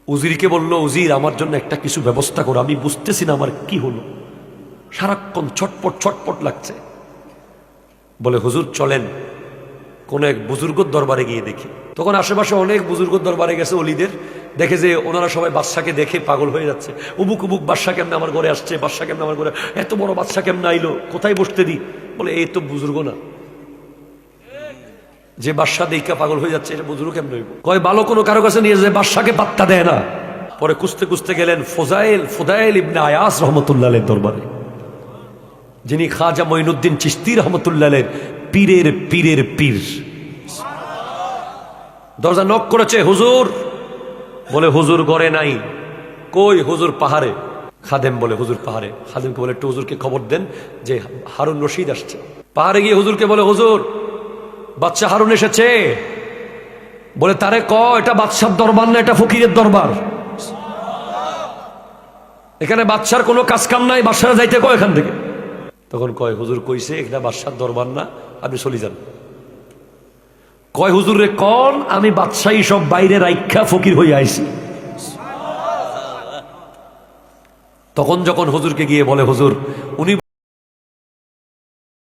উজিরকে বলল, উজির আমার জন্য একটা কিছু ব্যবস্থা করো, আমি বুঝতেছি না আমার কি হলো, সারাক্ষণ ছটপট ছটপট লাগছে। বলে হুজুর চলেন কোন এক বুজুর্গর দরবারে গিয়ে দেখি। তখন আশেপাশে অনেক বুজুর্গর দরবারে গেছে অলিদের, দেখে যে ওনারা সবাই বাদশাকে দেখে পাগল হয়ে যাচ্ছে। উবুক উবুক বাদশা কেমনে আমার ঘরে আসছে, বাদশা কেমনে আমার ঘরে, এত বড় বাদশা কেমনে আইলো, কোথায় বসতে দি। বলে এই তো বুজুর্গ না, যে বাদশা দেখা পাগল হয়ে যাচ্ছে এটা বুজুর্গ কেমনে হইব। কয় ভালো কোনো কারো কাছে নিয়ে যে বাদশাকে পাত্তা দেয় না। পরে খুঁজতে খুঁজতে গেলেন ফুদাইল ইবনে আয়াস রহমতুল্লাহের দরবারে, যিনি খাজা মঈনুদ্দিন চিশতি রহমতুল্লাহের পীরের পীরের পীর। দরজা নক করেছে, হুজুর। বলে হুজুর ঘরে নাই। কই? হুজুর পাহাড়ে। খাদেম বলে হুজুর পাহাড়ে। খাদেমকে বলে একটু হুজুরকে খবর দেন যে হারুন রশিদ আসছে। পাহাড়ে গিয়ে হুজুরকে বলে, হুজুর বাদশা হারুন এসেছে। বলে তারে ক এটা বাদশার দরবার না, এটা ফকিরের দরবার, এখানে বাদশার কোনো কাজ কাম নাই, বাদশারা যাইতে কয় এখান থেকে। তখন কয় হুজুর কইছে এটা বাদশার দরবার না, আপনি চলে যান। কয় হুজুর রে কন আমি বাদশাহী সব বাইরে রাইখা ফকির হয়ে আইছি। তখন যখন হুজুরকে গিয়ে বলে, হুজুর উনি